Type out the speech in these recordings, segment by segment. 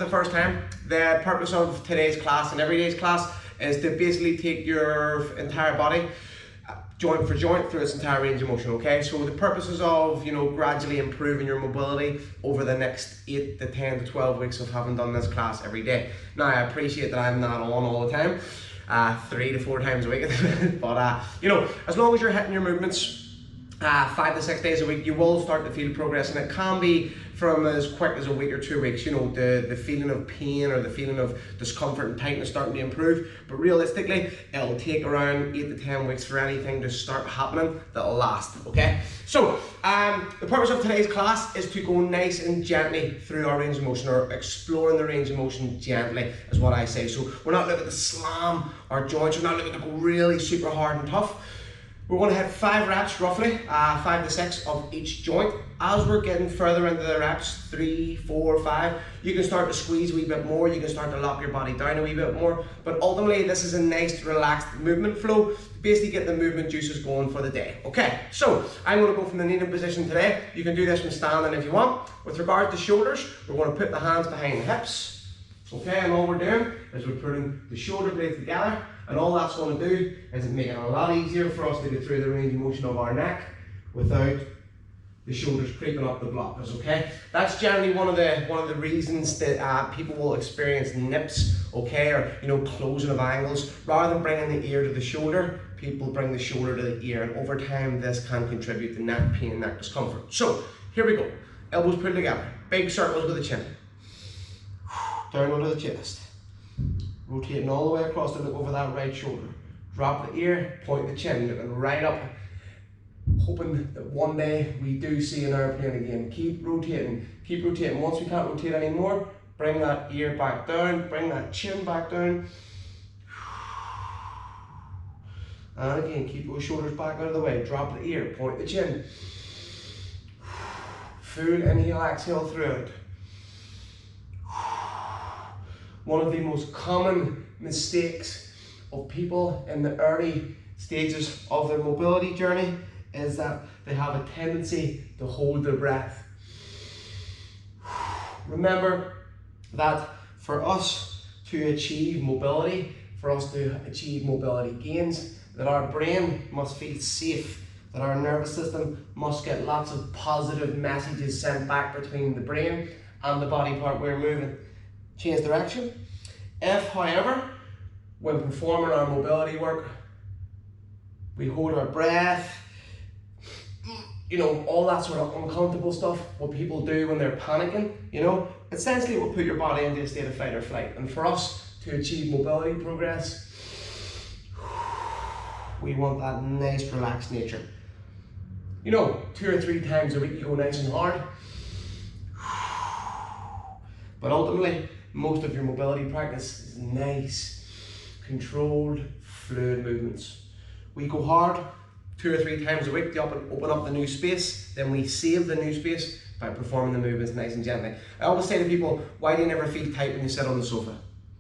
for the first time, the purpose of today's class and every day's class is to basically take your entire body joint for joint through its entire range of motion, okay? So the purposes of, gradually improving your mobility over the next 8 to 10 to 12 weeks of having done this class every day. Now, I appreciate that I'm not on all the time, 3 to 4 times a week, but as long as you're hitting your movements 5 to 6 days a week, you will start to feel progress, and it can be from as quick as a week or 2 weeks. The feeling of pain or the feeling of discomfort and tightness starting to improve. But realistically, it'll take around 8 to 10 weeks for anything to start happening that'll last. Okay. So the purpose of today's class is to go nice and gently through our range of motion, or exploring the range of motion gently, is what I say. So we're not looking to slam our joints. We're not looking to go really super hard and tough. We're going to hit 5 reps roughly, 5 to 6 of each joint. As we're getting further into the reps, 3, 4, 5, you can start to squeeze a wee bit more, you can start to lock your body down a wee bit more, but ultimately this is a nice relaxed movement flow to basically get the movement juices going for the day. Okay, so I'm going to go from the kneeling position today. You can do this from standing if you want. With regard to shoulders, we're going to put the hands behind the hips. Okay, and all we're doing is we're putting the shoulder blades together, and all that's going to do is make it a lot easier for us to get through the range of motion of our neck without the shoulders creeping up the blockers. Okay, that's generally one of the reasons that people will experience nips, okay, or closing of angles. Rather than bringing the ear to the shoulder, people bring the shoulder to the ear, and over time this can contribute to neck pain, neck discomfort. So here we go, elbows put together, big circles with the chin. Down under the chest, rotating all the way across to look over that right shoulder. Drop the ear, point the chin, looking right up, hoping that one day we do see an airplane again. Keep rotating, keep rotating. Once we can't rotate anymore, bring that ear back down, bring that chin back down. And again, keep those shoulders back out of the way. Drop the ear, point the chin. Full inhale, exhale through it. One of the most common mistakes of people in the early stages of their mobility journey is that they have a tendency to hold their breath. Remember that for us to achieve mobility, for us to achieve mobility gains, that our brain must feel safe, that our nervous system must get lots of positive messages sent back between the brain and the body part we're moving. Change direction. If, however, when performing our mobility work, we hold our breath, all that sort of uncomfortable stuff, what people do when they're panicking, essentially it will put your body into a state of fight or flight. And for us to achieve mobility progress, we want that nice relaxed nature. 2 or 3 times a week you go nice and hard. But ultimately, most of your mobility practice is nice, controlled, fluid movements. We go hard 2 or 3 times a week to open up the new space, then we save the new space by performing the movements nice and gently. I always say to people, why do you never feel tight when you sit on the sofa?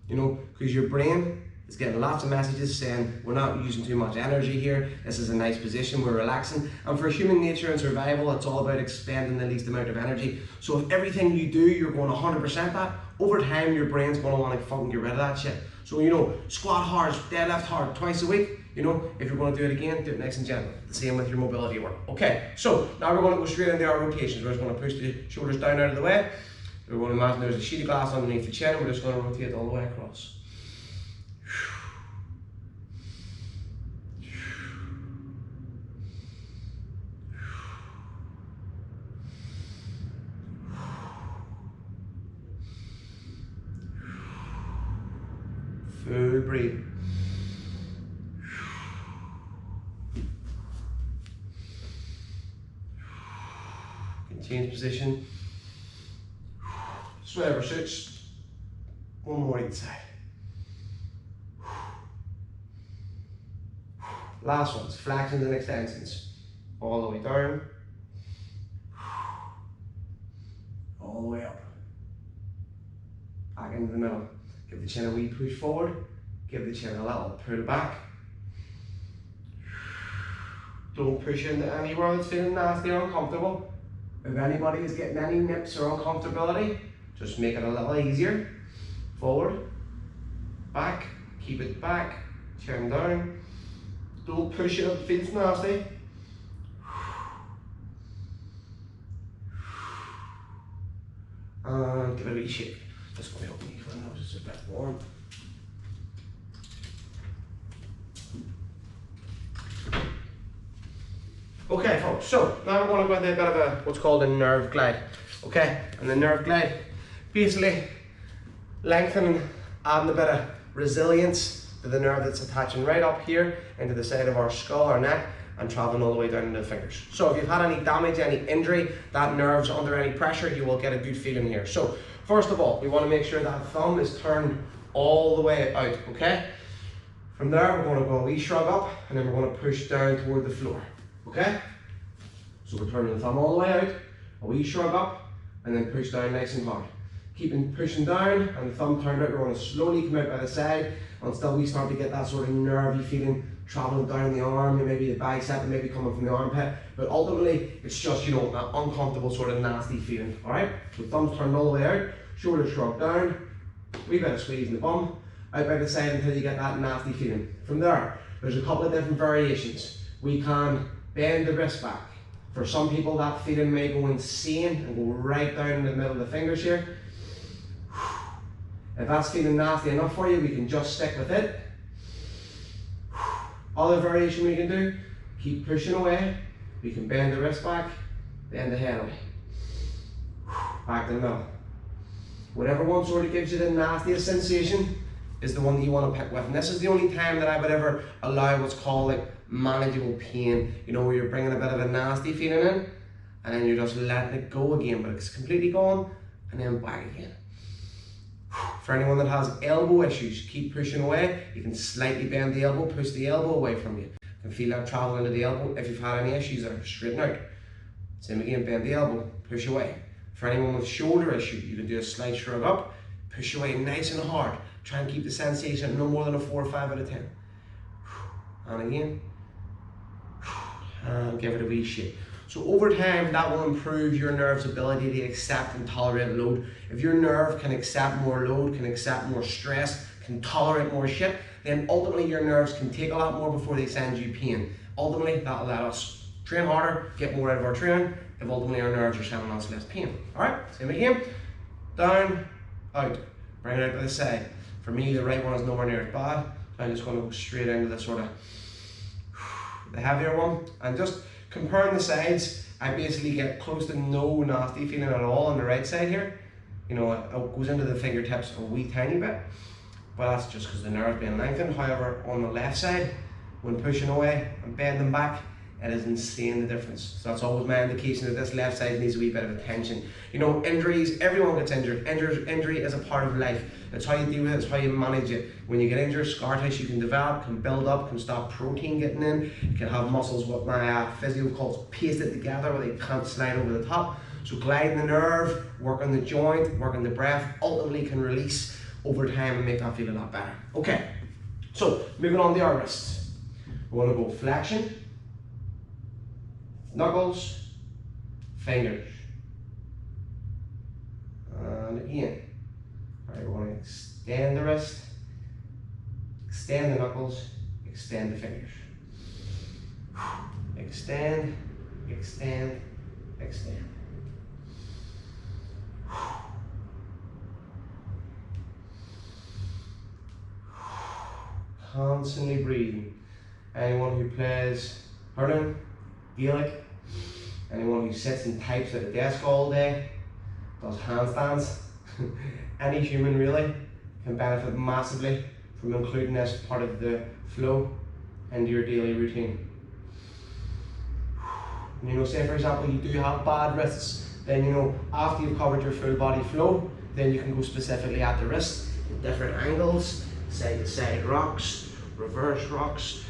Because your brain is getting lots of messages saying, we're not using too much energy here, this is a nice position, we're relaxing. And for human nature and survival, it's all about expending the least amount of energy. So if everything you do, you're going 100% that, over time your brain's going to want to fucking get rid of that shit. So squat hard, deadlift hard twice a week. If you're going to do it again, do it nice and gentle. The same with your mobility work. Okay, so now we're going to go straight into our rotations. We're just going to push the shoulders down out of the way. We're going to imagine there's a sheet of glass underneath the chin, and we're just going to rotate all the way across. Full breathe. Can change position. Just whatever suits. One more each side. Last ones, flexions and extensions. All the way down. All the way up. Back into the middle. Give the chin a wee push forward, give the chin a little pull back. Don't push into anywhere that's feeling nasty or uncomfortable. If anybody is getting any nips or uncomfortability, Just make it a little easier. Forward, back, keep it back, turn down. Don't push it, it feels nasty. And give it a wee shake. This is going to help me because I know it's a bit warm. Okay folks, so now we're going to go into a bit of a what's called a nerve glide. Okay, and the nerve glide, basically lengthening, adding a bit of resilience to the nerve that's attaching right up here into the side of our skull, our neck, and traveling all the way down into the fingers. So if you've had any damage, any injury, that nerve's under any pressure, you will get a good feeling here. So first of all, we want to make sure that thumb is turned all the way out, okay? From there, we're going to go a wee shrug up, and then we're going to push down toward the floor, okay? So we're turning the thumb all the way out, a wee shrug up, and then push down nice and hard. Keeping pushing down, and the thumb turned out, we're going to slowly come out by the side until we start to get that sort of nervy feeling traveling down the arm, maybe the bicep, maybe coming from the armpit. But ultimately, it's just, you know, an uncomfortable sort of nasty feeling, all right? So thumbs turned all the way out, shoulders shrug down, wee bit of squeeze in the bum, out by the side until you get that nasty feeling. From there, there's a couple of different variations. We can bend the wrist back. For some people, that feeling may go insane and go right down in the middle of the fingers here. If that's feeling nasty enough for you, we can just stick with it. Other variation we can do, keep pushing away. We can bend the wrist back, bend the head away. Back to the middle. Whatever one sort of gives you the nastiest sensation is the one that you want to pick with. And this is the only time that I would ever allow what's called like manageable pain. You know, where you're bringing a bit of a nasty feeling in, and then you're just letting it go again, but it's completely gone, and then back again. For anyone that has elbow issues, keep pushing away. You can slightly bend the elbow, push the elbow away from you. You can feel that travel into the elbow. If you've had any issues there, straighten out. Same again, bend the elbow, push away. For anyone with shoulder issue, you can do a slight shrug up, push away nice and hard. Try and keep the sensation no more than a 4 or 5 out of 10. And again, and give it a wee shake. So over time, that will improve your nerve's ability to accept and tolerate load. If your nerve can accept more load, can accept more stress, can tolerate more shit, then ultimately your nerves can take a lot more before they send you pain. Ultimately, that'll let us train harder, get more out of our training, if ultimately our nerves are sending us less pain. All right, same again. Down, out, bring it out by the side. For me, the right one is nowhere near as bad. So I'm just going to go straight into the sort of the heavier one, and just comparing the sides, I basically get close to no nasty feeling at all on the right side here. You know, it goes into the fingertips a wee tiny bit, but that's just because the nerve's being lengthened. However, on the left side, when pushing away and bending back, it is insane the difference. So that's always my indication that this left side needs a wee bit of attention. You know, injuries, everyone gets injured. Injury is a part of life. It's how you deal with it, it's how you manage it. When you get injured, scar tissue can develop, can build up, can stop protein getting in. You can have muscles, what my physio calls pasted together, where they can't slide over the top. So gliding the nerve, working the joint, working the breath, ultimately can release over time and make that feel a lot better. Okay, so moving on to our wrists. We want to go flexion, knuckles, fingers, and again. Alright, we want to extend the wrist, extend the knuckles, extend the fingers. Extend, extend, extend. Constantly breathing. Anyone who plays hurling, Gaelic, anyone who sits and types at a desk all day, does handstands, any human really can benefit massively from including this part of the flow into your daily routine. And, you know, say for example you do have bad wrists, then you know after you've covered your full body flow, then you can go specifically at the wrist in different angles, side to side rocks, reverse rocks,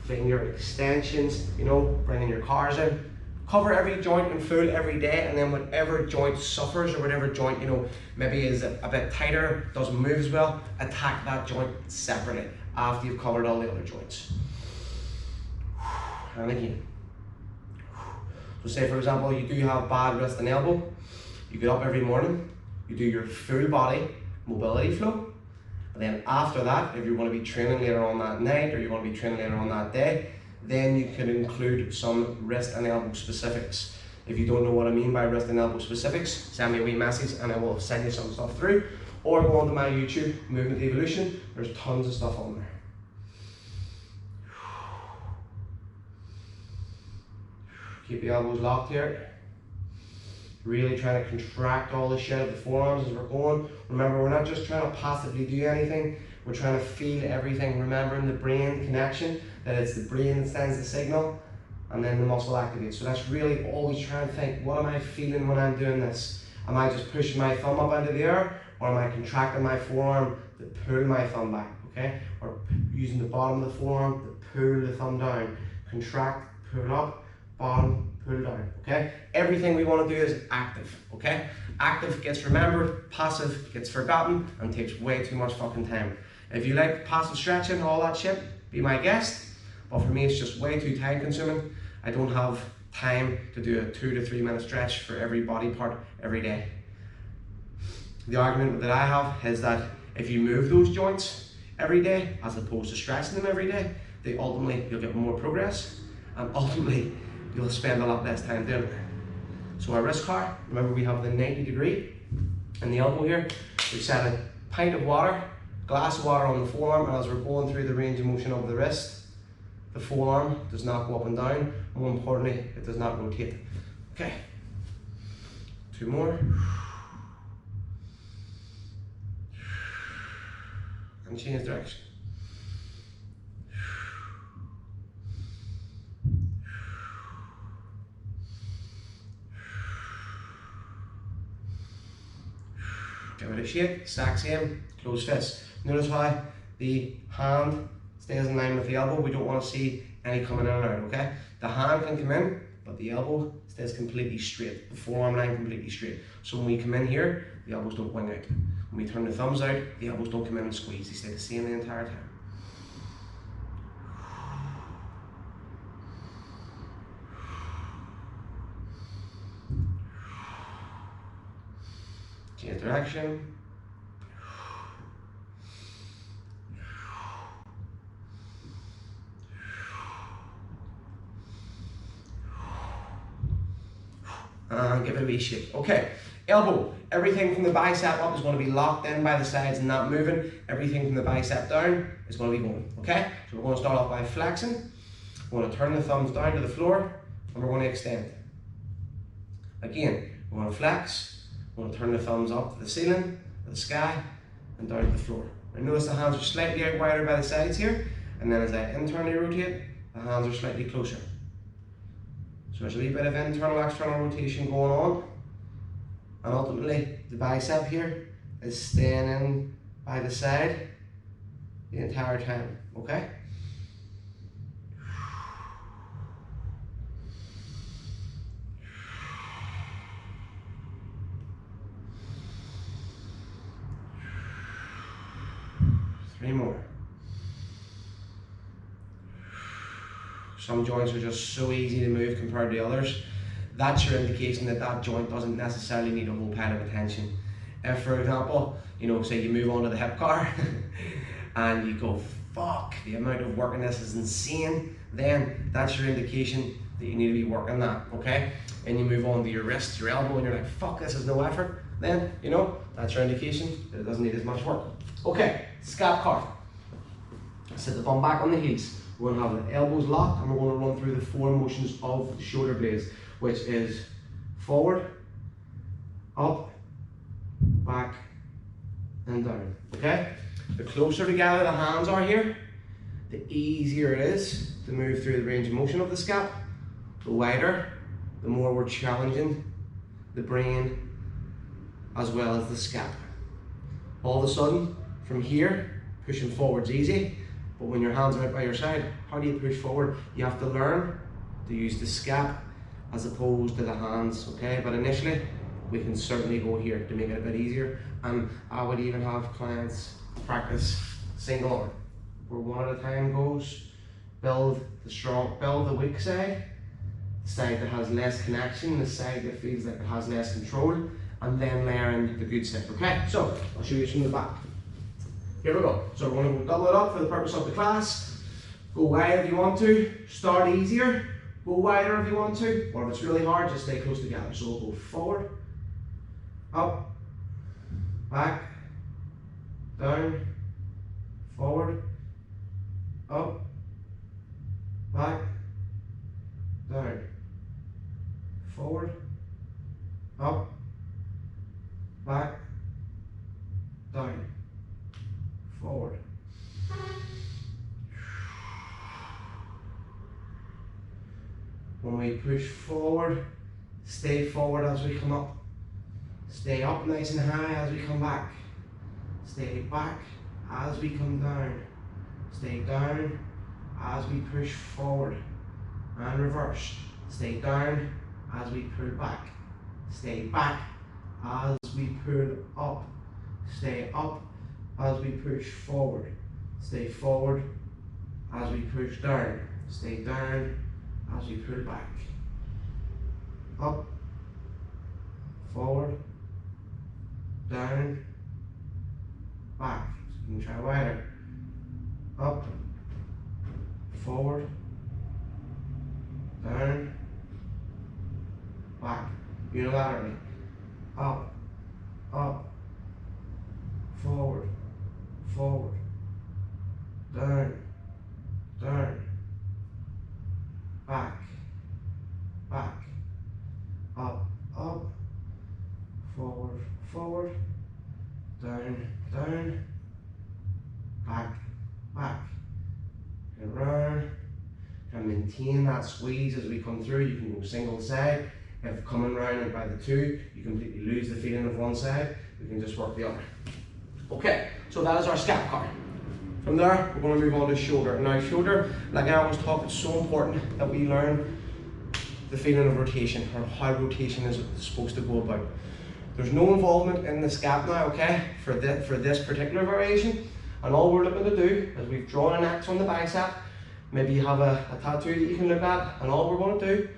finger extensions, you know, bringing your C.A.R.s in. Cover every joint in full every day, and then whatever joint suffers or whatever joint, you know, maybe is a bit tighter, doesn't move as well, attack that joint separately after you've covered all the other joints. And again. So say for example you do have bad wrist and elbow, you get up every morning, you do your full body mobility flow. And then after that, if you're going to be training later on that night or you're going to be training later on that day, then you can include some wrist and elbow specifics. If you don't know what I mean by wrist and elbow specifics, send me a wee message and I will send you some stuff through. Or go onto my YouTube, Movement Evolution, there's tons of stuff on there. Keep the elbows locked here. Really trying to contract all the shit of the forearms as we're going. Remember, we're not just trying to passively do anything, we're trying to feel everything, remembering the brain connection, that it's the brain that sends the signal, and then the muscle activates. So that's really always trying to think, what am I feeling when I'm doing this? Am I just pushing my thumb up into the air, or am I contracting my forearm to pull my thumb back, okay? Or using the bottom of the forearm to pull the thumb down. Contract, pull up, bottom, pull down, okay? Everything we want to do is active, okay? Active gets remembered, passive gets forgotten, and takes way too much fucking time. If you like passive stretching, all that shit, be my guest. But for me, it's just way too time consuming. I don't have time to do a 2 to 3 minute stretch for every body part every day. The argument that I have is that if you move those joints every day, as opposed to stretching them every day, ultimately you'll get more progress, and ultimately you'll spend a lot less time doing it. So our wrist car, remember we have the 90 degree in the elbow here. We set a pint of water, glass of water on the forearm, and as we're going through the range of motion of the wrist, the forearm does not go up and down. More importantly, it does not rotate. Okay, 2 more. And change direction. Give it a shake, exact same, close fist. Notice how the hand stays in line with the elbow. We don't want to see any coming in and out, okay? The hand can come in, but the elbow stays completely straight. The forearm line completely straight. So when we come in here, the elbows don't wing out. When we turn the thumbs out, the elbows don't come in and squeeze. They stay the same the entire time. Change direction. And give it a wee shake. Okay, elbow. Everything from the bicep up is going to be locked in by the sides and not moving. Everything from the bicep down is going to be going. Okay, so we're going to start off by flexing. We're going to turn the thumbs down to the floor and we're going to extend. Again, we're going to flex. We're going to turn the thumbs up to the ceiling, to the sky, and down to the floor. And notice the hands are slightly out wider by the sides here, and then as I internally rotate, the hands are slightly closer. So there's a wee bit of internal, external rotation going on, and ultimately the bicep here is staying in by the side the entire time, okay? Three more. Some joints are just so easy to move compared to others. That's your indication that that joint doesn't necessarily need a whole pile of attention. If, for example, say you move onto the hip car and you go, fuck, the amount of work in this is insane, then that's your indication that you need to be working that, okay? And you move on to your wrist, your elbow, and you're like, fuck, this is no effort, then, that's your indication that it doesn't need as much work. Okay, C.A.R.s. Set the bum back on the heels. We're going to have the elbows locked and we're going to run through the 4 motions of the shoulder blades, which is forward, up, back, and down, okay? The closer together the hands are here, the easier it is to move through the range of motion of the scap. The wider, the more we're challenging the brain as well as the scap. All of a sudden, from here, pushing forward's easy, but when your hands are out by your side, how do you push forward? You have to learn to use the scap as opposed to the hands, okay? But initially, we can certainly go here to make it a bit easier. And I would even have clients practice single arm, where one at a time goes, build the weak side, the side that has less connection, the side that feels like it has less control, and then layering the good sit. Okay, so I'll show you from the back. Here we go. So we're going to go double it up for the purpose of the class. Go wide if you want to. Start easier. Go wider if you want to. Or if it's really hard, just stay close together. So we'll go forward, up, back, down, forward, up, back, down, forward, up, back, down, forward. When we push forward, stay forward as we come up. Stay up nice and high as we come back. Stay back as we come down. Stay down as we push forward. And reverse. Stay down as we pull back. Stay back as we pull up. Stay up as we push forward. Stay forward as we push down. Stay down as we pull back. Up, forward, down, back. So you can try wider. Up, forward, down, back. Unilaterally. Up, up, forward, forward, down, down, back, back, up, up, forward, forward, down, down, back, back, and round. And maintain that squeeze as we come through. You can go single side. If coming round by the two, you completely lose the feeling of one side, we can just work the other. Okay, so that is our C.A.R.s. From there, we're going to move on to shoulder. Now shoulder, like I always talk, it's so important that we learn the feeling of rotation, or how rotation is supposed to go about. There's no involvement in the scap now, okay, for this particular variation. And all we're looking to do is we've drawn an X on the bicep. Maybe you have a tattoo that you can look at, and all we're going to do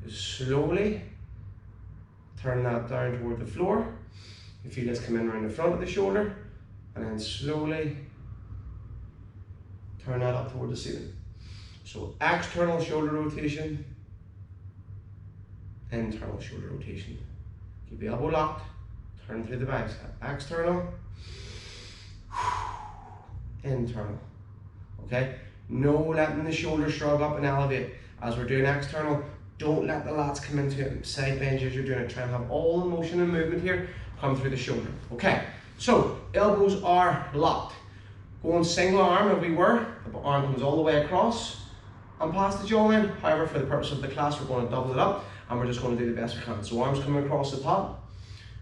is slowly turn that down toward the floor. You feel this come in around the front of the shoulder, and then slowly turn that up toward the ceiling. So external shoulder rotation, internal shoulder rotation. Keep the elbow locked, turn through the bicep. External, internal. Okay? No letting the shoulder shrug up and elevate. As we're doing external, don't let the lats come into it. Side bend as you're doing it. Try and have all the motion and movement here come through the shoulder. Okay, so elbows are locked. Going single arm if we were, the arm comes all the way across and past the jawline. However, for the purpose of the class, we're going to double it up and we're just going to do the best we can. So arms coming across the top,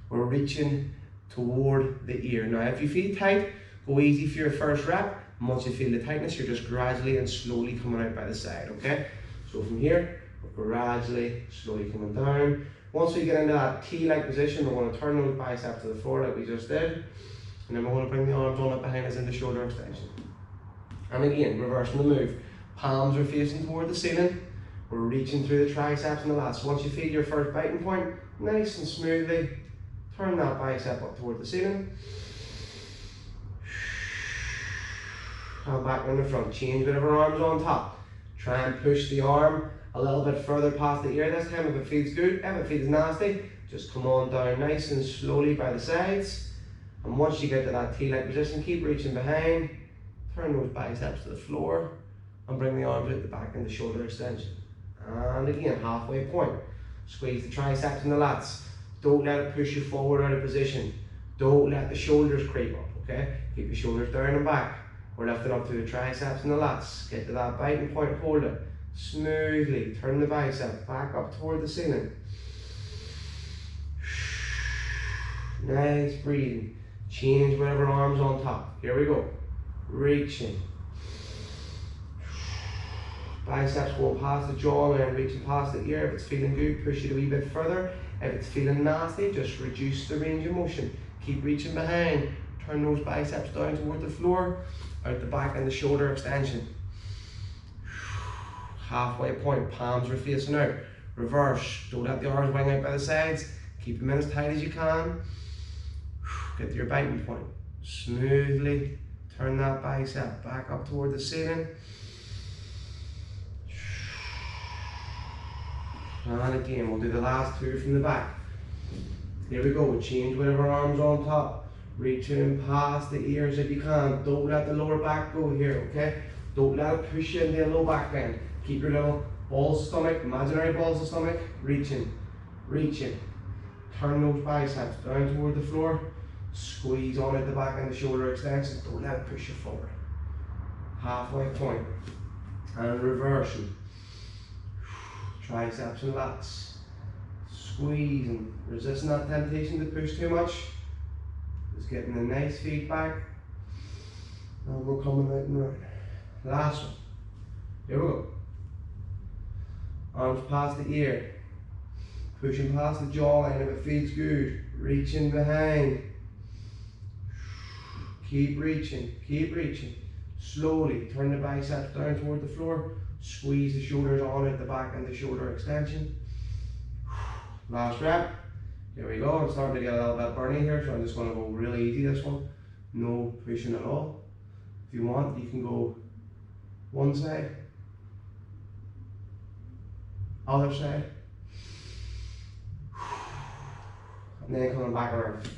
we're reaching toward the ear. Now if you feel tight, go easy for your first rep. And once you feel the tightness, you're just gradually and slowly coming out by the side, okay? So from here, we're gradually, slowly coming down. Once we get into that T-like position, we're going to turn those biceps to the floor like we just did. And then we're going to bring the arms on up behind us into shoulder extension. And again, reversing the move. Palms are facing toward the ceiling. We're reaching through the triceps and the lats. Once you feel your first biting point, nice and smoothly, turn that bicep up toward the ceiling. And back in the front. Change whatever arm's on top. Try and push the arm a little bit further past the ear this time if it feels good. If it feels nasty, just come on down nice and slowly by the sides. And once you get to that T-like position, keep reaching behind. Turn those biceps to the floor and bring the arms out the back into shoulder extension. And again, halfway point. Squeeze the triceps and the lats. Don't let it push you forward out of position. Don't let the shoulders creep up, okay? Keep your shoulders down and back. We're lifting up through the triceps and the lats. Get to that biting point, hold it. Smoothly turn the bicep back up toward the ceiling. Nice breathing. Change whatever arm's on top. Here we go. Reaching. Biceps going past the jawline, reaching past the ear. If it's feeling good, push it a wee bit further. If it's feeling nasty, just reduce the range of motion. Keep reaching behind. Turn those biceps down toward the floor, out the back and the shoulder extension. Halfway point, palms are facing out. Reverse, don't let the arms wing out by the sides. Keep them in as tight as you can. Get to your biting point. Smoothly turn that bicep back up toward the ceiling. And again, we'll do the last two from the back. Here we go, we'll change whatever arms on top. Reaching past the ears if you can. Don't let the lower back go here, okay? Don't let it push you into a low back bend. Keep your little balls of stomach, imaginary balls of stomach, reaching, reaching. Turn those biceps down toward the floor. Squeeze on at the back and the shoulder extension. Don't let it push you forward. Halfway point. And reversing. Triceps and lats. Squeezing. Resisting that temptation to push too much. Just getting a nice feedback. And we're coming out and round. Last one. Here we go. Arms past the ear. Pushing past the jawline if it feels good. Reaching behind. Keep reaching, keep reaching. Slowly turn the biceps down toward the floor. Squeeze the shoulders on at the back and the shoulder extension. Last rep. Here we go. I'm starting to get a little bit burny here, so I'm just going to go really easy this one. No pushing at all. If you want, you can go one side, other side, and then coming back around.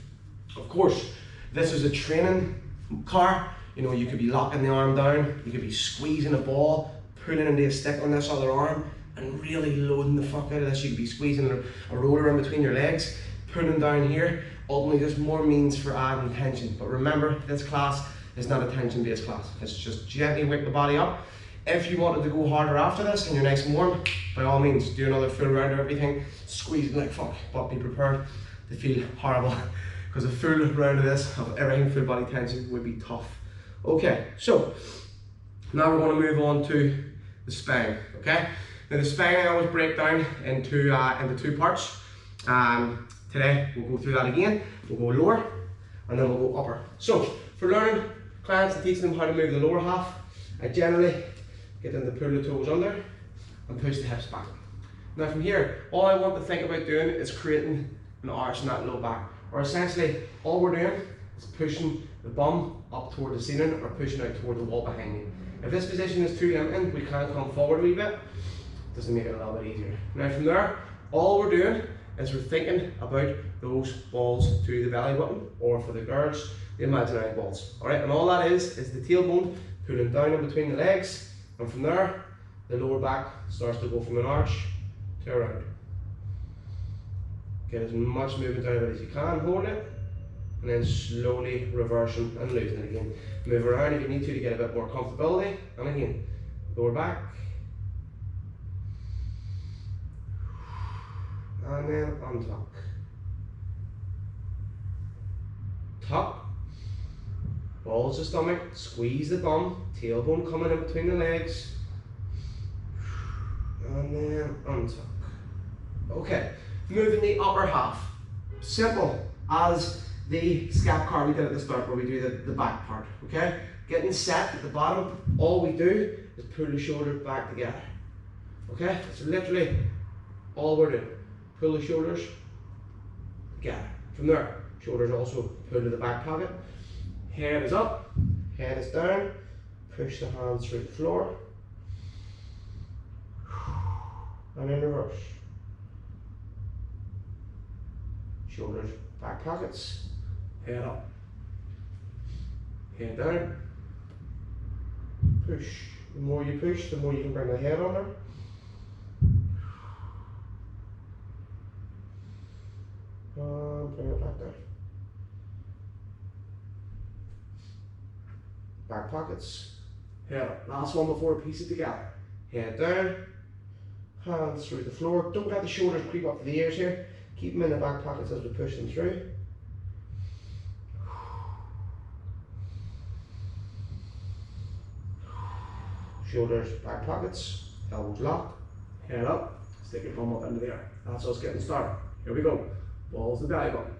Of course, this is a training car. You know, you could be locking the arm down, you could be squeezing a ball, pulling into a stick on this other arm, and really loading the fuck out of this. You could be squeezing a roller in between your legs, pulling down here. Ultimately, just more means for adding tension. But remember, this class is not a tension-based class. It's just gently wake the body up. If you wanted to go harder after this and you're nice and warm, by all means, do another full round of everything, squeezing like fuck, but be prepared to feel horrible, because a full round of this, of everything full body tension, would be tough. Okay, so now we're going to move on to the spine. Okay, now the spine I always break down into two parts. Today we'll go through that again. We'll go lower and then we'll go upper. So for learning clients and teaching them how to move the lower half, I generally get them to pull the toes under and push the hips back. Now from here, all I want to think about doing is creating an arch in that low back. Or essentially, all we're doing is pushing the bum up toward the ceiling or pushing out toward the wall behind you. If this position is too limiting, we can come forward a wee bit. Doesn't make it a little bit easier. Now from there, all we're doing is we're thinking about those balls to the belly button, or for the girls, the imaginary balls. Alright, and all that is the tailbone pulling down in between the legs, and from there, the lower back starts to go from an arch to a round. Get as much movement out of it as you can, hold it, and then slowly reversing and losing it again. Move around if you need to get a bit more comfortability, and again, lower back, and then untuck. Tuck, balls the stomach, squeeze the bum, tailbone coming in between the legs, and then untuck. Okay, moving the upper half. Simple as the C.A.R.s we did at the start, where we do the back part, okay? Getting set at the bottom, all we do is pull the shoulders back together, okay? So literally, all we're doing, pull the shoulders together. From there, shoulders also pull to the back pocket. Head is up, head is down, push the hands through the floor, and in reverse. Shoulders, back pockets, head up, head down, push. The more you push, the more you can bring the head under. And bring it back down. Back pockets, head up. Last one before we piece it together. Head down, hands through the floor. Don't let the shoulders creep up to the ears here. Keep them in the back pockets as we push them through. Shoulders, back pockets, elbows locked, head up, stick your bum up into the air. That's us getting started. Here we go. Balls the belly button,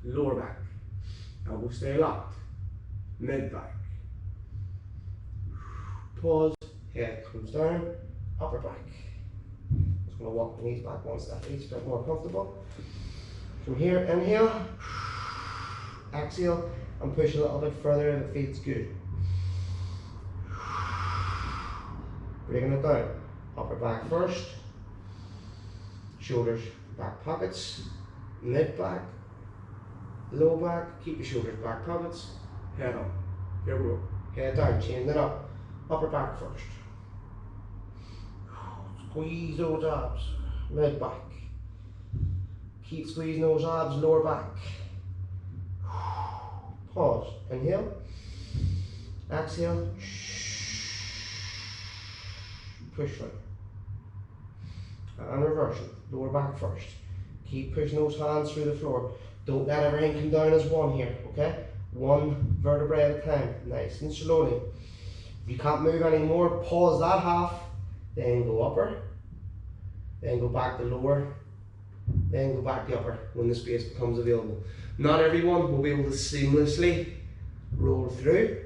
lower back, elbows stay locked, mid back. Pause, head comes down, upper back. Just going to walk the knees back one step each, a bit more comfortable. From here, inhale, exhale, and push a little bit further if it feels good. Breaking it down. Upper back first, shoulders, back pockets, mid back, low back, keep your shoulders, back pockets, head up. Here we go. Head down, chain it up. Upper back first. Squeeze those abs, mid back. Keep squeezing those abs, lower back. Pause, inhale, exhale, push through. And reversion, lower back first. Keep pushing those hands through the floor. Don't let everything come down as one here, okay? One vertebrae at a time, nice and slowly. If you can't move anymore, pause that half, then go upper, then go back to lower, then go back to upper when the space becomes available. Not everyone will be able to seamlessly roll through.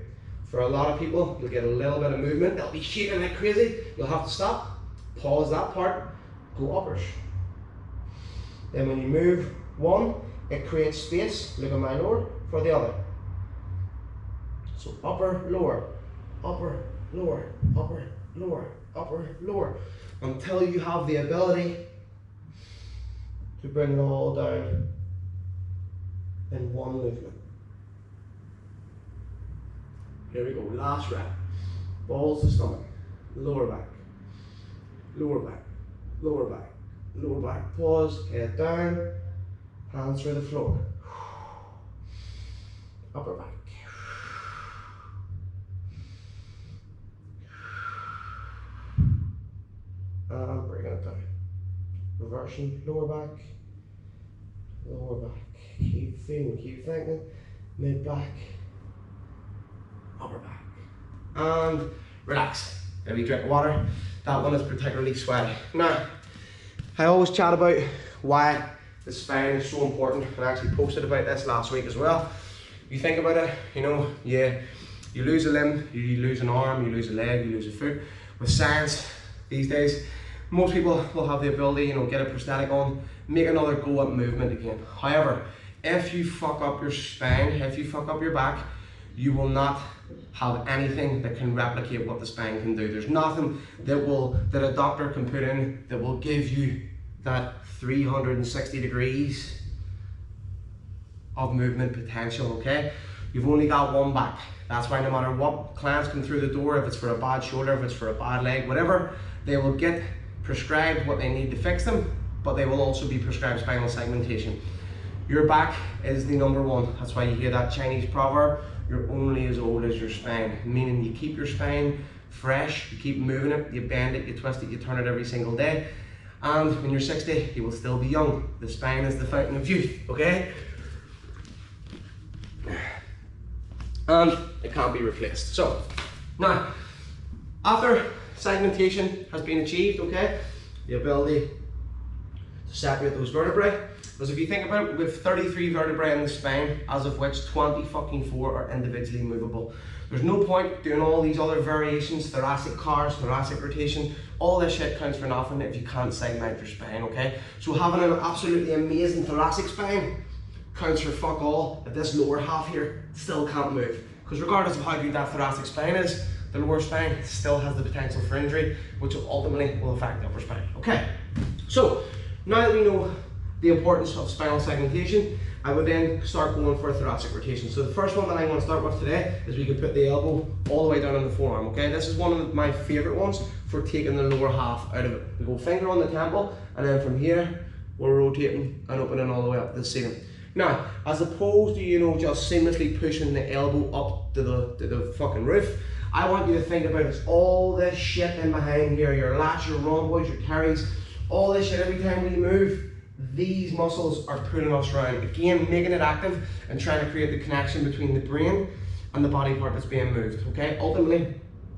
For a lot of people, you'll get a little bit of movement, they'll be shaking like crazy, you'll have to stop, pause that part, go uppers. Then when you move one, it creates space, look at my lower, for the other. So upper, lower, upper, lower, upper, lower, upper, lower, until you have the ability to bring it all down in one movement. Here we go, last rep. Balls to stomach, lower back, lower back, lower back, lower back. Pause, head down, hands through the floor. Upper back. And bring it down. Reversion, lower back, lower back. Keep feeling, keep thinking. Mid back, upper back. And relax. Maybe drink water. That one is particularly sweaty. Now, I always chat about why the spine is so important, and I actually posted about this last week as well. You think about it, you know, you lose a limb, you lose an arm, you lose a leg, you lose a foot. With science these days, most people will have the ability, you know, get a prosthetic on, make another go at movement again. However, if you fuck up your spine, if you fuck up your back, you will not have anything that can replicate what the spine can do. There's nothing that a doctor can put in that will give you that 360 degrees of movement potential, okay? You've only got one back. That's why no matter what clients come through the door, if it's for a bad shoulder, if it's for a bad leg, whatever, they will get prescribed what they need to fix them, but they will also be prescribed spinal segmentation. Your back is the number one. That's why you hear that Chinese proverb, you're only as old as your spine, meaning you keep your spine fresh, you keep moving it, you bend it, you twist it, you turn it every single day. And when you're 60, you will still be young. The spine is the fountain of youth, okay? And it can't be replaced. So, now, after segmentation has been achieved, okay, the ability to separate those vertebrae, because if you think about it, we have 33 vertebrae in the spine, as of which 24 are individually movable. There's no point doing all these other variations, thoracic C.A.R.s, thoracic rotation, all this shit counts for nothing if you can't segment your spine, okay? So having an absolutely amazing thoracic spine counts for fuck all if this lower half here still can't move. Because regardless of how good that thoracic spine is, the lower spine still has the potential for injury, which ultimately will affect the upper spine, okay? So, now that we know the importance of spinal segmentation, I would then start going for a thoracic rotation. So the first one that I'm going to start with today is we can put the elbow all the way down on the forearm, okay? This is one of my favorite ones for taking the lower half out of it. We go finger on the temple, and then from here, we're rotating and opening all the way up to the ceiling. Now, as opposed to, you know, just seamlessly pushing the elbow up to the fucking roof, I want you to think about it's all this shit in behind here, your lats, your rhomboids, your carries, all this shit every time we move. These muscles are pulling us around. Again, making it active and trying to create the connection between the brain and the body part that's being moved, okay? Ultimately,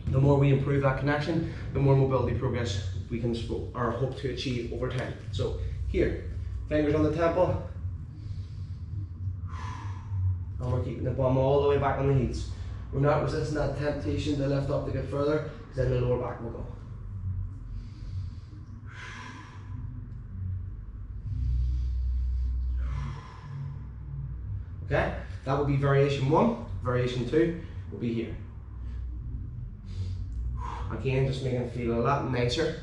the more we improve that connection, the more mobility progress we can or hope to achieve over time. So here, fingers on the temple, and we're keeping the bum all the way back on the heels. We're not resisting that temptation to lift up to get further, because then the lower back will go. okay? That will be variation 1. Variation 2 will be here. Again, just making it feel a lot nicer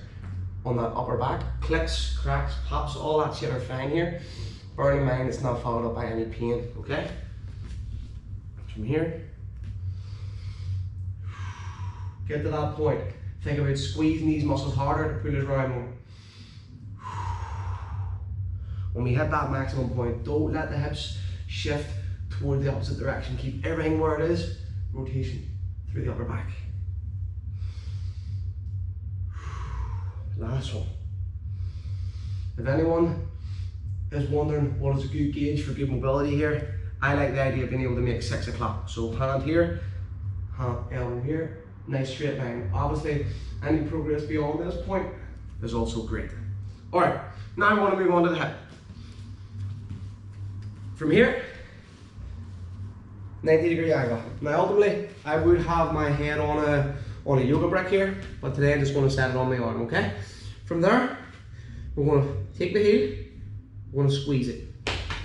on that upper back. Clicks, cracks, pops, all that shit are fine here. Bear in mind it's not followed up by any pain, okay? From here, get to that point. Think about squeezing these muscles harder to pull it around more. When we hit that maximum point, don't let the hips shift toward the opposite direction. Keep everything where it is. Rotation through the upper back. Last one. If anyone is wondering what is a good gauge for good mobility here, I like the idea of being able to make 6 o'clock. So hand here, hand elbow here, nice straight line. Obviously, any progress beyond this point is also great. All right, now I want to move on to the hip. From here, 90-degree angle. Now ultimately, I would have my head on a yoga brick here, but today I'm just going to set it on my arm, okay? From there, we're going to take the heel, we're going to squeeze it,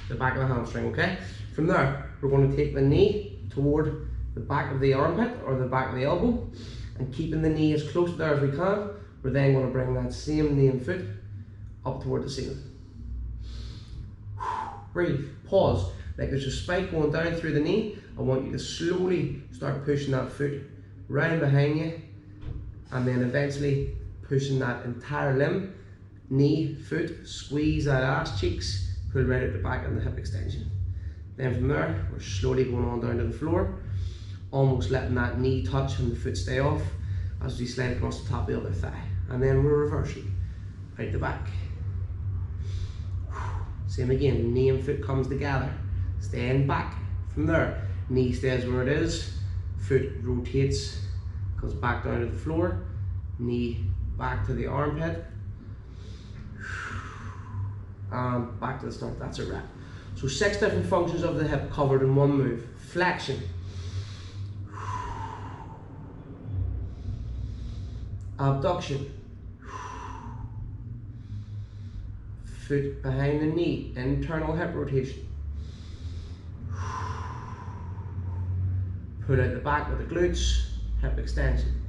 the back of the hamstring, okay? From there, we're going to take the knee toward the back of the armpit or the back of the elbow, and keeping the knee as close there as we can, we're then going to bring that same knee and foot up toward the ceiling. Breathe, pause, like there's a spike going down through the knee. I want you to slowly start pushing that foot round behind you, and then eventually pushing that entire limb, knee, foot, squeeze that ass cheeks, pull right at the back and the hip extension. Then from there, we're slowly going on down to the floor, almost letting that knee touch and the foot stay off as we slide across the top of the other thigh. And then we're reversing, out the back. Same again, knee and foot comes together, staying back. From there, knee stays where it is, foot rotates, goes back down to the floor, knee back to the armpit, and back to the start. That's a wrap. So 6 different functions of the hip covered in one move. Flexion, abduction, foot behind the knee, internal hip rotation, pull out the back with the glutes, hip extension.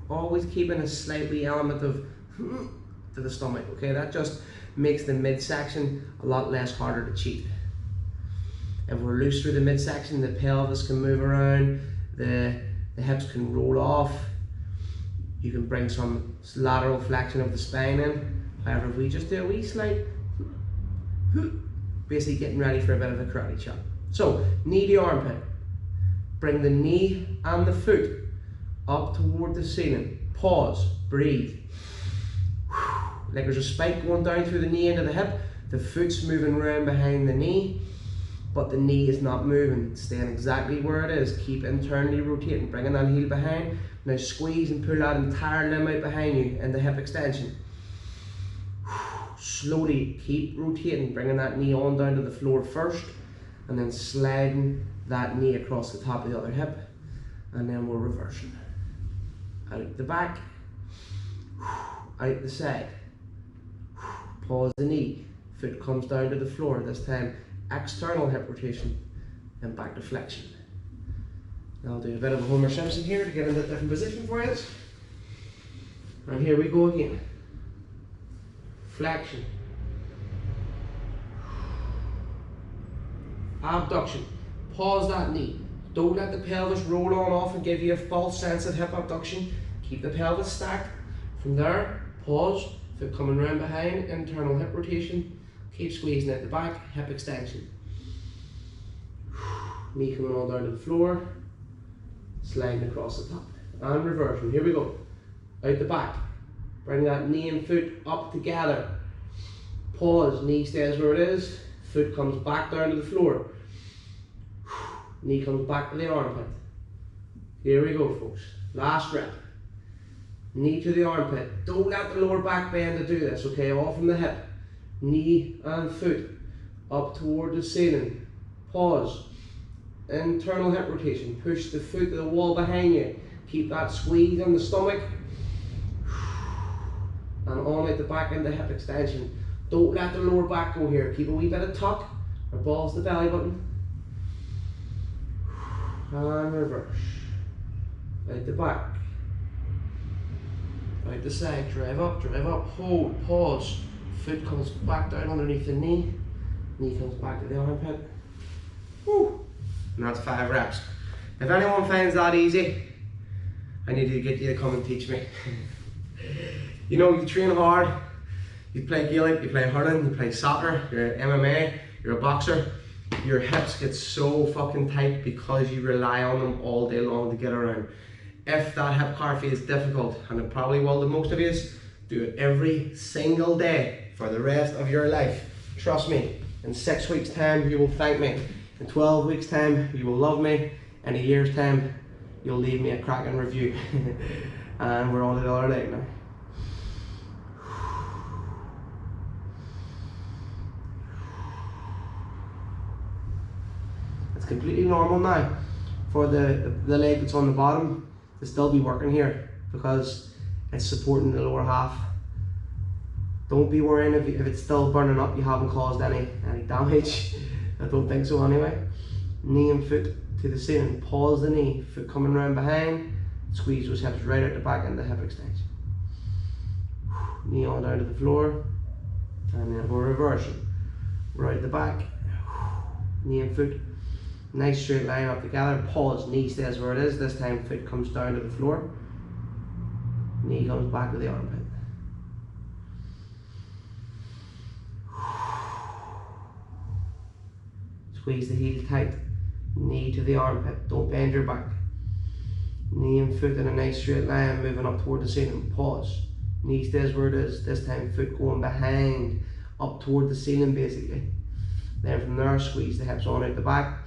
Always keeping a slightly element of to the stomach, okay? That just makes the midsection a lot less harder to cheat. If we're loose through the midsection, the pelvis can move around, the hips can roll off. You can bring some lateral flexion of the spine in. However, if we just do a wee slight, basically getting ready for a bit of a karate chop. So, knee to armpit. Bring the knee and the foot up toward the ceiling. Pause, breathe. Like there's a spike going down through the knee into the hip. The foot's moving around behind the knee, but the knee is not moving. It's staying exactly where it is. Keep internally rotating, bringing that heel behind. Now squeeze and pull that entire limb out behind you in the hip extension. Slowly keep rotating, bringing that knee on down to the floor first, and then sliding that knee across the top of the other hip, and then we're reversing. Out the back, out the side. Pause the knee, foot comes down to the floor, this time external hip rotation, and back to flexion. Now I'll do a bit of a Homer Simpson here to get into a different position for you. And here we go again. Flexion. Abduction. Pause that knee. Don't let the pelvis roll on off and give you a false sense of hip abduction. Keep the pelvis stacked. From there, pause. Foot coming round behind, internal hip rotation. Keep squeezing at the back, hip extension. Knee coming all down to the floor. Sliding across the top. And reversion. Here we go. Out the back. Bring that knee and foot up together. Pause. Knee stays where it is. Foot comes back down to the floor. Knee comes back to the armpit. Here we go, folks. Last rep. Knee to the armpit. Don't let the lower back bend to do this, okay? All from the hip. Knee and foot up toward the ceiling. Pause. Internal hip rotation. Push the foot to the wall behind you. Keep that squeeze on the stomach. And on at the back into hip extension. Don't let the lower back go here. Keep a wee bit of tuck, or balls to the belly button. And reverse. Out the back. Out the side, drive up, hold, pause. Foot comes back down underneath the knee. Knee comes back to the armpit. Woo. And that's 5 reps. If anyone finds that easy, I need to get you to come and teach me. You know, you train hard, you play Gaelic, you play hurling, you play soccer, you're MMA, you're a boxer, your hips get so fucking tight because you rely on them all day long to get around. If that hip car feels difficult, and it probably will to most of you, do it every single day for the rest of your life. Trust me, in 6 weeks time you will thank me. In 12 weeks time you will love me. In a year's time you'll leave me a cracking review. And we're on to the other leg now. It's completely normal now for the leg that's on the bottom to still be working here because it's supporting the lower half. Don't be worrying if it's still burning up, you haven't caused any damage. I don't think so anyway. Knee and foot to the ceiling, pause the knee, foot coming around behind, squeeze those hips right out the back into hip extension. Knee on down to the floor, and then we're reversing. Right at the back, knee and foot, nice straight line up together, pause, knee stays where it is, this time foot comes down to the floor, knee comes back to the armpit. Squeeze the heel tight, knee to the armpit, don't bend your back. Knee and foot in a nice straight line, moving up toward the ceiling, pause. Knee stays where it is, this time foot going behind, up toward the ceiling basically. Then from there, squeeze the hips on out the back.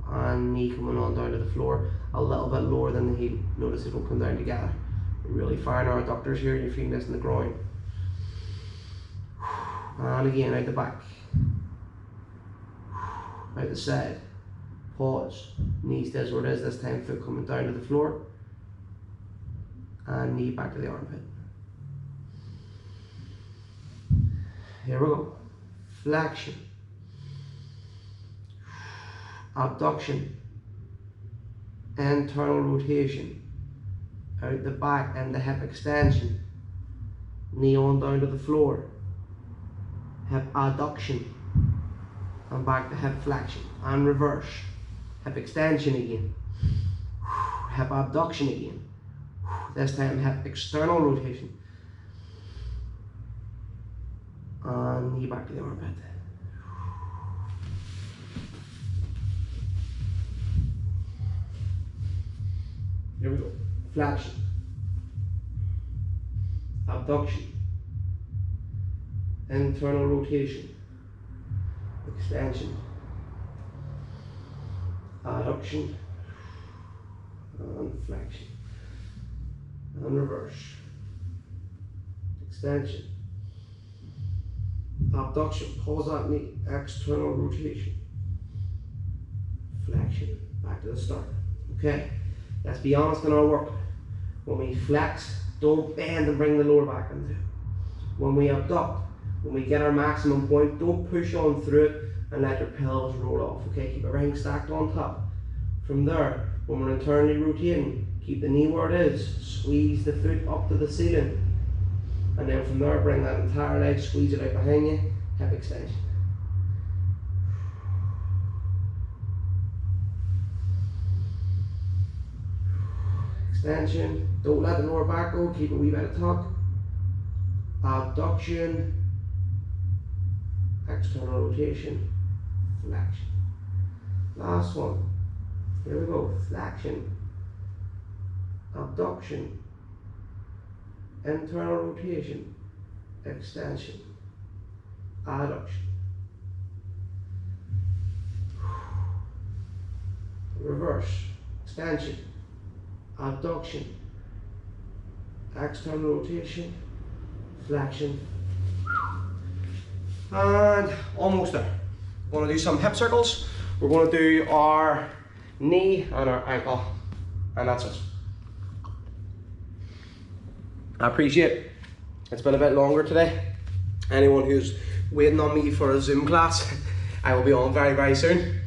And knee coming on down to the floor, a little bit lower than the heel. Notice it will come down together. We're really firing our adductors here, you're feeling this in the groin. And again, out the back. Out the side. Pause. Knee stays where it is, this time foot coming down to the floor. And knee back to the armpit. Here we go. Flexion. Abduction. Internal rotation. Out the back and the hip extension. Knee on down to the floor. Hip adduction. And back to hip flexion. And reverse. Hip extension again. Hip abduction again. This time hip external rotation. And knee back to the armpit. Here we go. Flexion. Abduction. Internal rotation. Extension. Adduction. And flexion. And reverse. Extension. Abduction. Pause that knee. External rotation. Flexion. Back to the start. Okay. Let's be honest in our work. When we flex, don't bend and bring the lower back into it. When we abduct, when we get our maximum point, don't push on through it and let your pelvis roll off. Okay, keep everything stacked on top. From there, when we're internally rotating, keep the knee where it is, squeeze the foot up to the ceiling. And then from there, bring that entire leg, squeeze it out behind you, hip extension. Extension, don't let the lower back go, keep a wee bit of tuck. Abduction, external rotation, flexion. Last one, here we go, flexion, abduction, internal rotation, extension, adduction. Reverse, extension, abduction, external rotation, flexion, and almost there. We're going to do some hip circles. We're going to do our knee and our ankle, and that's it. I appreciate It's been a bit longer today. Anyone who's waiting on me for a Zoom class, I will be on very, very soon.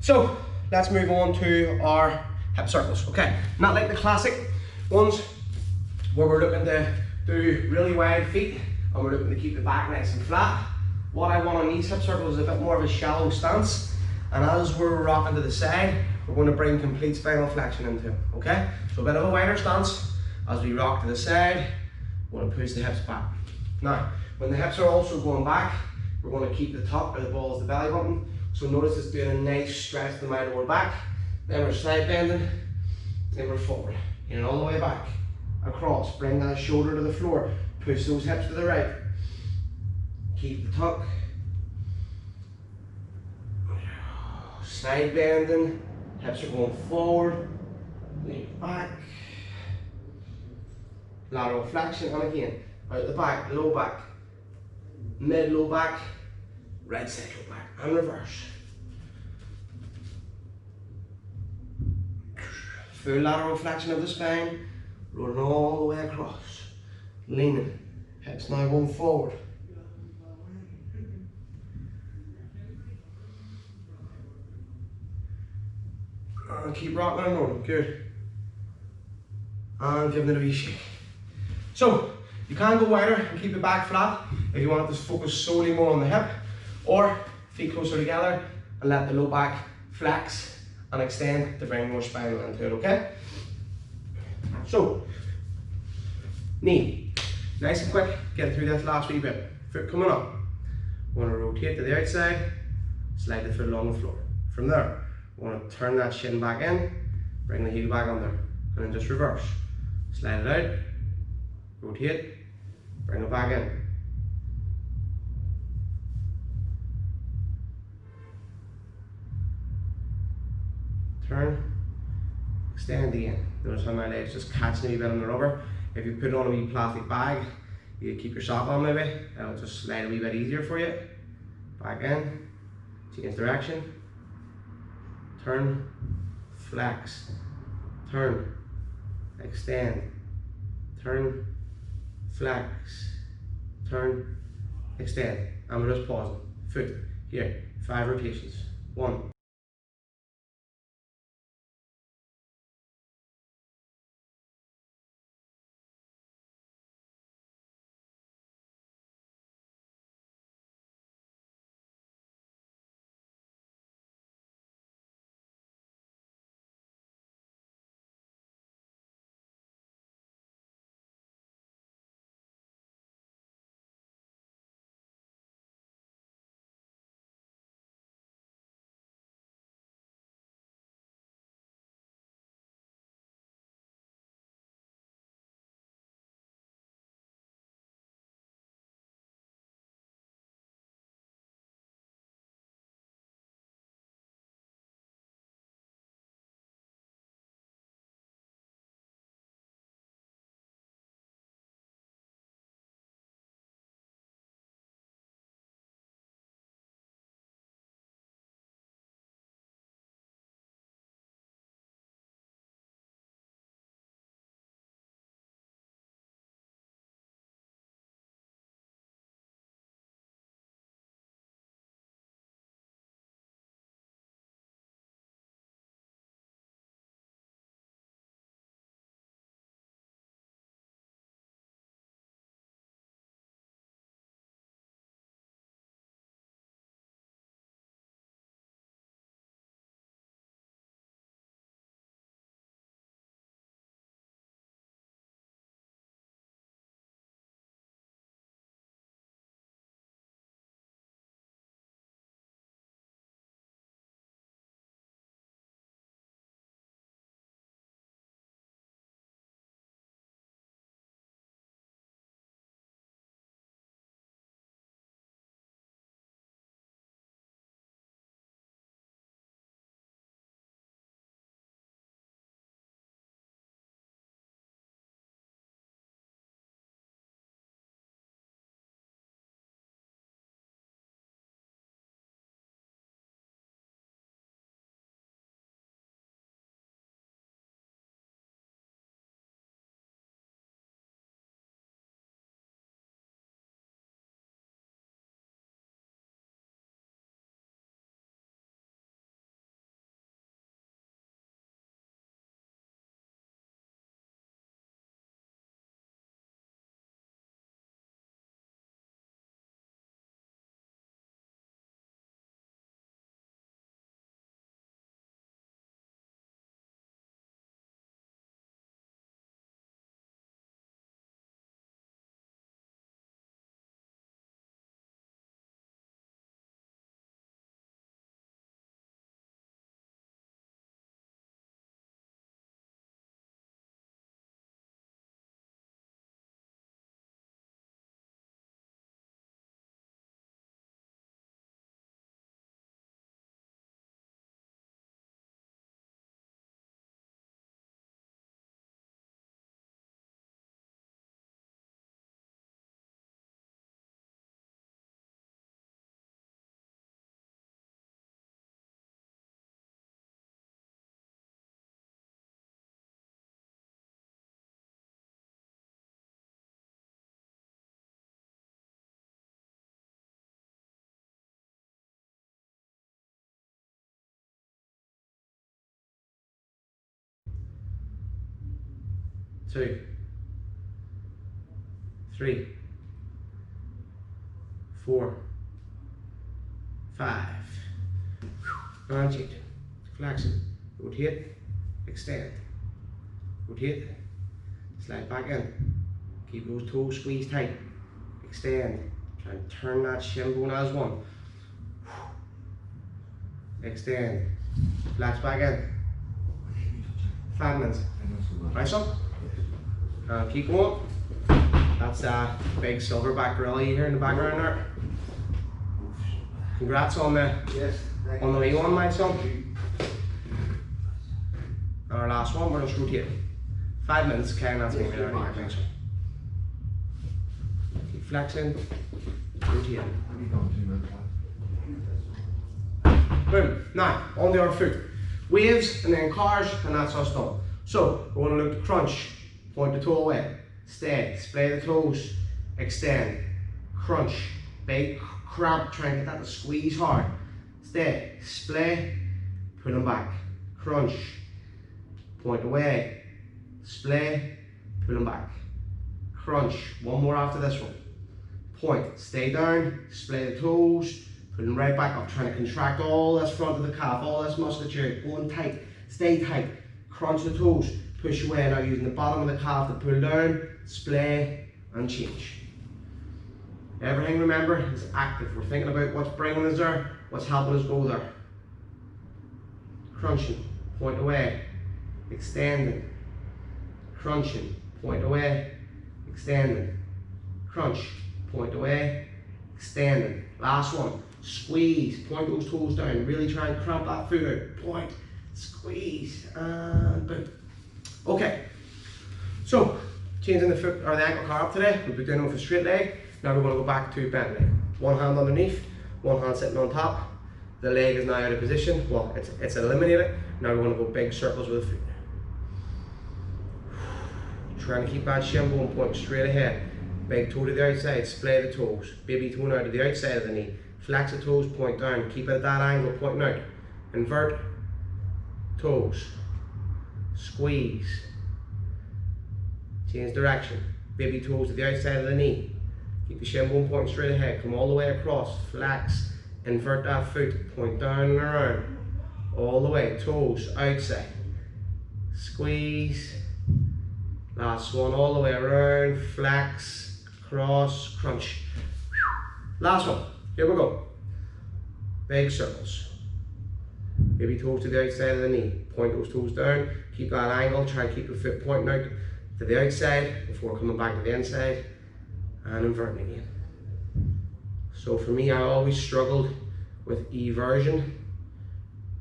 So let's move on to our hip circles. Okay, not like the classic ones where we're looking to do really wide feet and we're looking to keep the back nice and flat. What I want on these hip circles is a bit more of a shallow stance, and as we're rocking to the side, we're going to bring complete spinal flexion into it. Okay, so a bit of a wider stance as we rock to the side. We're going to push the hips back. Now, when the hips are also going back, we're going to keep the top of the balls the belly button. So notice it's doing a nice stretch to my lower back. Then we're side bending, then we're forward. And all the way back, across. Bring that shoulder to the floor. Push those hips to the right. Keep the tuck. Side bending, hips are going forward, lean back. Lateral flexion, and again, out the back, low back, mid low back, right side low back, and reverse. Full lateral flexion of the spine, rolling all the way across, leaning, hips now going forward. And keep rocking and rolling, good. And giving it a wee shake. So, you can go wider and keep the back flat if you want to focus solely more on the hip, or feet closer together and let the low back flex and extend to bring more spinal into it, okay? So, knee, nice and quick, get through this last wee bit. Foot coming up, we're going to rotate to the outside, slide the foot along the floor. From there, we're going to turn that shin back in, bring the heel back under, and then just reverse. Slide it out, rotate, bring it back in. Turn, extend again. Notice how my leg's just catching a wee bit on the rubber. If you put on a wee plastic bag, you keep your sock on maybe, it'll just slide a wee bit easier for you. Back in, change direction, turn, flex, turn, extend, turn, flex, turn, extend. And we're just pausing. Foot, here, 5 rotations. 1, 2, 3, 4, 5. And change. Flex it. Rotate. Extend. Rotate. Slide back in. Keep those toes squeezed tight. Extend. Try and turn that shin bone as one. Extend. Flex back in. 5 minutes. Nice one. Keep going. That's a big silverback gorilla here in the background there. Congrats on the wee one, my son. And our last one, we're just rotating. 5 minutes, okay, and that's maybe already my next one. Keep flexing, rotating. Boom. Now, on the other foot. Waves and then C.A.R.s, and that's us done. So, we're going to look to crunch, point the toe away, stay, splay the toes, extend, crunch, big cramp, try and get that to squeeze hard, stay, splay, pull them back, crunch, point away, splay, pull them back, crunch, one more after this one, point, stay down, splay the toes, pull them right back up, trying to contract all this front of the calf, all this musculature, going tight, stay tight, crunch the toes, push away, now using the bottom of the calf to pull down, splay and change. Everything, remember, is active. We're thinking about what's bringing us there, what's helping us go there. Crunching, point away, extending, crunching, point away, extending, crunch, point away, extending. Last one, squeeze, point those toes down, really try and cramp that foot out, point, squeeze, and boom. Okay, so changing the foot or the ankle car up today, we'll be doing it with a straight leg. Now we're going to go back to bent leg. One hand underneath, one hand sitting on top. The leg is now out of position. Well, it's eliminated. Now we're going to go big circles with the foot. Trying to keep that shin bone pointing straight ahead. Big toe to the outside, splay the toes. Baby toe now to the outside of the knee. Flex the toes, point down. Keep it at that angle, pointing out. Invert. Toes. Squeeze. Change direction. Baby toes to the outside of the knee. Keep the shin bone pointing straight ahead. Come all the way across. Flex. Invert that foot. Point down and around. All the way. Toes outside. Squeeze. Last one all the way around. Flex. Cross. Crunch. Last one. Here we go. Big circles. Baby toes to the outside of the knee. Point those toes down. Keep that angle. Try and keep the foot pointing out to the outside before coming back to the inside. And inverting again. So for me, I always struggled with eversion,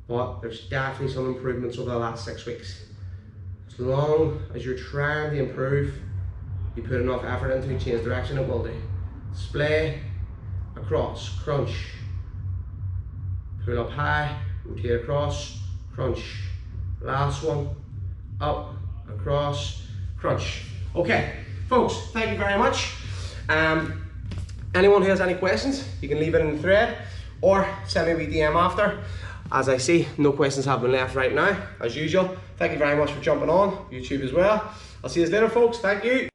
but there's definitely some improvements over the last 6 weeks. As long as you're trying to improve, you put enough effort into it, change direction, it will do. Splay, across, crunch, pull up high, rotate across, crunch. Last one, up, across, crunch. Okay, folks, thank you very much. Anyone who has any questions, you can leave it in the thread or send me a wee DM after. As I see, no questions have been left right now, as usual. Thank you very much for jumping on, YouTube as well. I'll see you later, folks. Thank you.